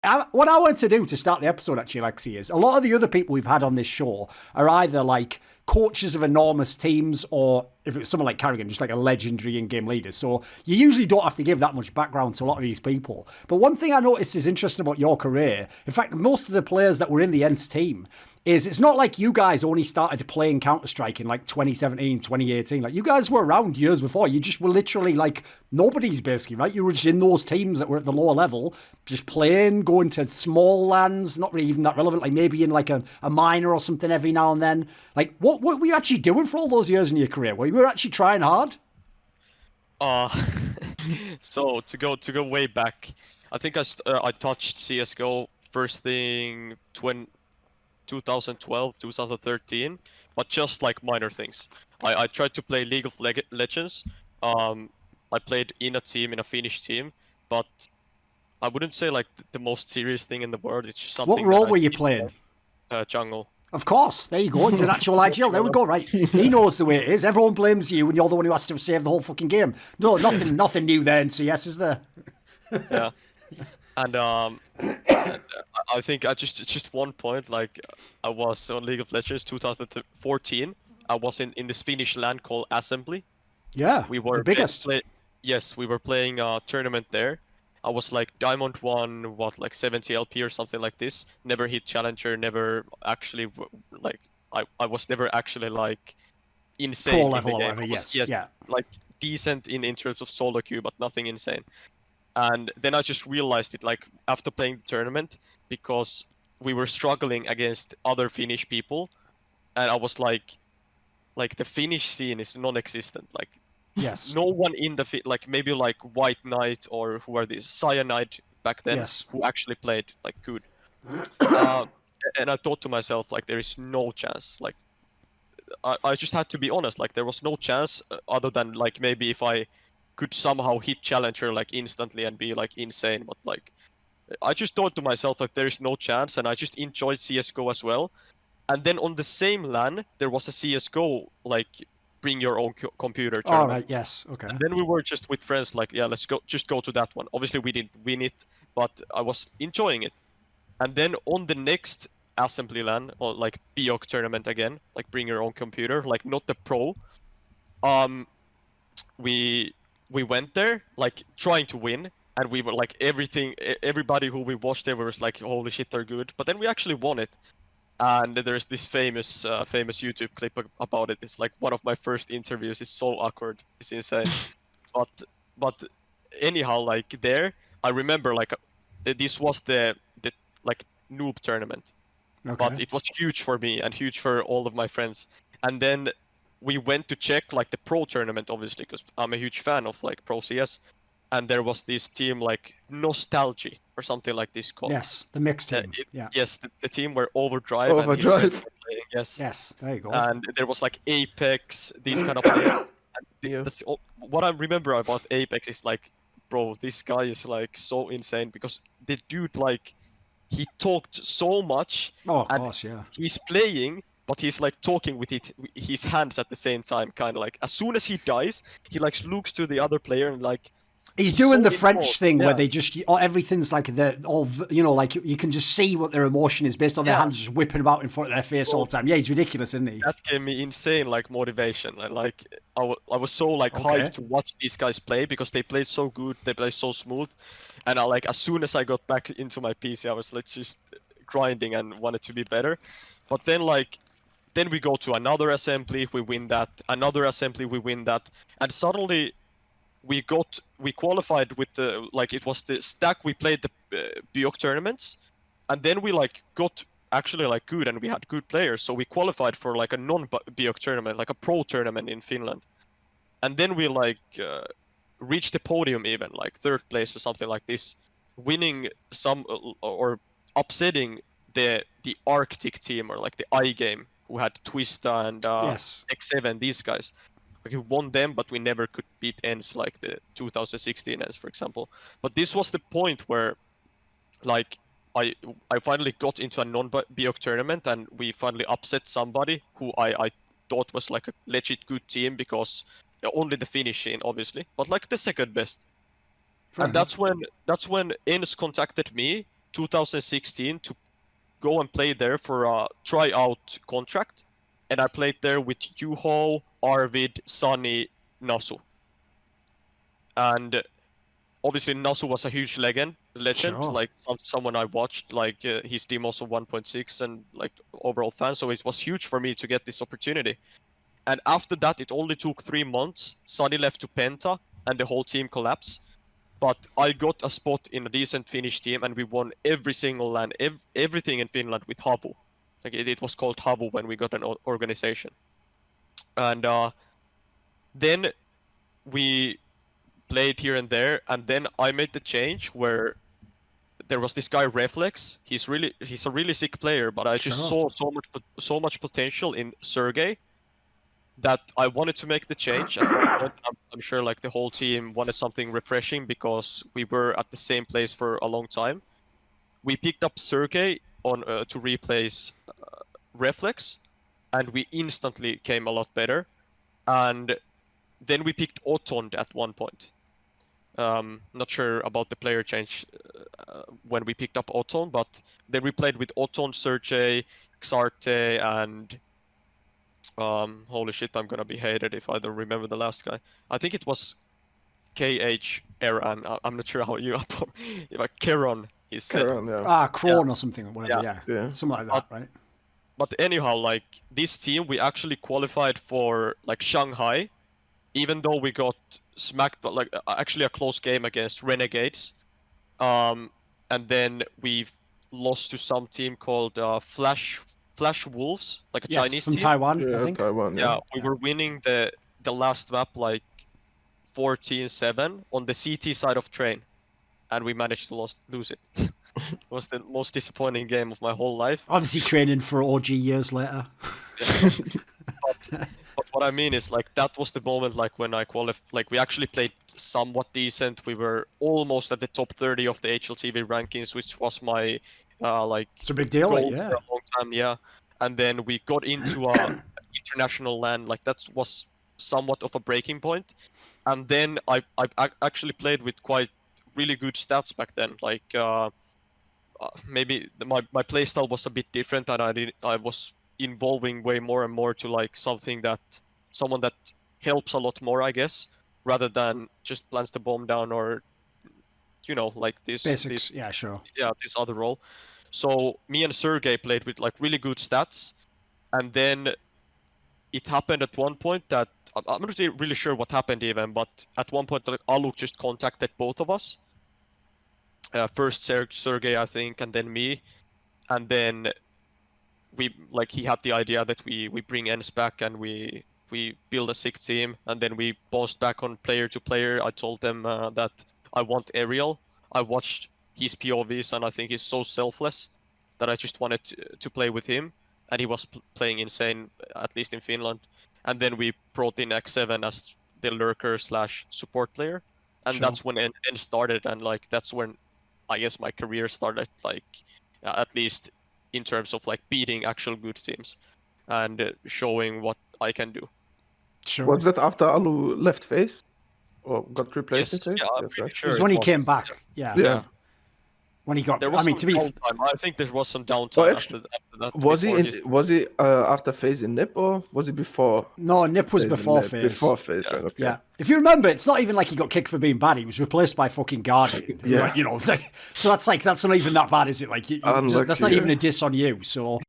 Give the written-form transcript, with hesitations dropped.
What I want to do to start the episode, actually, Alexi, is a lot of the other people we've had on this show are either like coaches of enormous teams, or if it's someone like Carrigan, just like a legendary in-game leader. So you usually don't have to give that much background to a lot of these people. But one thing I noticed is interesting about your career, in fact, most of the players that were in the ENCE team, is it's not like you guys only started playing Counter-Strike in like 2017, 2018. Like, you guys were around years before. You just were literally like nobodies, basically, right? You were just in those teams that were at the lower level, just playing, going to small lands, not really even that relevant, like maybe in like a minor or something every now and then. Like, what were you actually doing for all those years in your career? Were you actually trying hard? So to go way back, I think I touched CSGO first thing 2012, 2013, but just like minor things. I tried to play League of Legends. I played in a team, in a Finnish team, but I wouldn't say like the most serious thing in the world. It's just something. What role were you playing? Jungle. Of course. There you go. He's an actual IGL. There we go, right. He knows the way it is. Everyone blames you and you're the one who has to save the whole fucking game. No, nothing new there in CS, is there? Yeah. And I think at just one point, like I was on League of Legends 2014. I was in this Finnish land called Assembly. Yeah, we were the biggest. Yes, we were playing a tournament there. I was like Diamond 1, like 70 LP or something like this. Never hit Challenger, never actually, like, I was never actually like insane. Pro level or whatever, yes. Yeah. Like decent in terms of solo queue, but nothing insane. And then I just realized it, like, after playing the tournament, because we were struggling against other Finnish people, and I was like the Finnish scene is non-existent. Like, yes, no one in the like maybe like White Knight or who are these Cyanide back then, yes, who actually played like good. And I thought to myself, like, there is no chance. Like, I just had to be honest. Like, there was no chance other than like maybe if I could somehow hit Challenger like instantly and be like insane. But like, I just thought to myself like there is no chance, and I just enjoyed CS:GO as well. And then on the same LAN, there was a CS:GO like bring your own computer tournament. All right, yes, okay. And then we were just with friends like, yeah, let's go to that one. Obviously we didn't win it, but I was enjoying it. And then on the next Assembly LAN, or like BIOC tournament again, like bring your own computer, like not the pro, we went there like trying to win, and we were like everybody who we watched there was like, holy shit, they're good. But then we actually won it. And there's this famous YouTube clip about it. It's like one of my first interviews. It's so awkward. It's insane. but anyhow, like there, I remember like this was the like noob tournament. Okay. But it was huge for me and huge for all of my friends. And then we went to check like the pro tournament, obviously, because I'm a huge fan of like pro CS. And there was this team like Nostalgia or something like this called. Yes, the mixed team. Yes, the team where Overdrive. And his friends were playing. Yes. Yes, there you go. And there was like Apex, these kind of players. That's what I remember about Apex is like, bro, this guy is like so insane because the dude like he talked so much. Oh, of course, yeah. He's playing, but he's like talking with his hands at the same time, kind of like as soon as he dies, he like looks to the other player and like. He's doing the French thing where they just everything's like like you can just see what their emotion is based on their hands just whipping about in front of their face all the time. Yeah, he's ridiculous, isn't he? That gave me insane like motivation. Like I was so like hyped to watch these guys play because they played so good, they played so smooth, and I like as soon as I got back into my PC, I was like just grinding and wanted to be better. But then we go to another assembly, we win that. Another assembly, we win that, and suddenly. We qualified with the like it was the stack. We played the BIOC tournaments, and then we like got actually like good, and we had good players. So we qualified for like a non-BIOC tournament, like a pro tournament in Finland, and then we like reached the podium even like third place or something like this, winning some or upsetting the Arctic team or like the iGame who had Twista and X7, these guys. We won them, but we never could beat ENCE like the 2016 ENCE, for example. But this was the point where, like, I finally got into a non-BIOC tournament, and we finally upset somebody who I thought was like a legit good team because only the Finnish scene, obviously, but like the second best. And that's when ENCE contacted me 2016 to go and play there for a tryout contract, and I played there with Juho, Arvid, Sunny, Nasu. And obviously Nasu was a huge legend, Sure. like someone I watched, like his team also 1.6 and like overall fan, so it was huge for me to get this opportunity. And after that, it only took 3 months. Sunny left to Penta, and the whole team collapsed. But I got a spot in a decent Finnish team, and we won every single LAN, everything in Finland with Havu. Like it was called Havu when we got an organization. And then we played here and there, and then I made the change where there was this guy Reflex. He's a really sick player, but I just saw so much potential in Sergey that I wanted to make the change. At one point, I'm sure like the whole team wanted something refreshing because we were at the same place for a long time. We picked up Sergey on to replace Reflex, and we instantly came a lot better. And then we picked Otond at one point. Not sure about the player change when we picked up Otond, but then we played with Otond, Sergey, Xarte, and holy shit, I'm gonna be hated if I don't remember the last guy. I think it was KH Eran. I'm not sure how you like Keron. He said. Keron, yeah. Kron or something or whatever. Yeah. Something like that, right? But anyhow, like this team, we actually qualified for like Shanghai, even though we got smacked, but like actually a close game against Renegades. And then we lost to some team called Flash Wolves, like a Chinese from team. Taiwan, I think. Taiwan, yeah, we were winning the last map like 14-7 on the CT side of train, and we managed to lose it. It was the most disappointing game of my whole life. Obviously training for OG years later. But what I mean is like that was the moment like when I qualified, like we actually played somewhat decent. We were almost at the top 30 of the HLTV rankings, which was my like it's a big deal, goal yeah. for a long time, yeah. And then we got into a international LAN, like that was somewhat of a breaking point. And then I actually played with quite really good stats back then. Like maybe my playstyle was a bit different, and I was involving way more and more to like someone that helps a lot more, I guess, rather than just plants the bomb down or like this basics. Yeah, sure. Yeah, this other role. So me and Sergey played with like really good stats, and then it happened at one point that I'm not really sure what happened even, but at one point like, Aluk just contacted both of us. First Sergey, I think, and then me, and then he had the idea that we bring Ens back and we build a sixth team, and then we bounced back on player to player. I told them that I want Ariel. I watched his POVs, and I think he's so selfless that I just wanted to play with him, and he was playing insane, at least in Finland. And then we brought in X7 as the lurker / support player, and that's when N started, and like that's when I guess my career started, like at least in terms of like beating actual good teams and showing what I can do. Sure. Was that after Alu left FaZe? Or got replaced in FaZe? Yeah, I'm pretty sure. It was when he came back. Yeah. When he got, there was downtime. I think there was some downtime after that. Was he after FaZe in NIP, or was he before? No, NIP was before FaZe. Before FaZe, yeah. Right, okay. Yeah. If you remember, it's not even like he got kicked for being bad. He was replaced by fucking Guardian. Yeah. Like, so that's not even that bad, is it? Like, that's not even a diss on you. So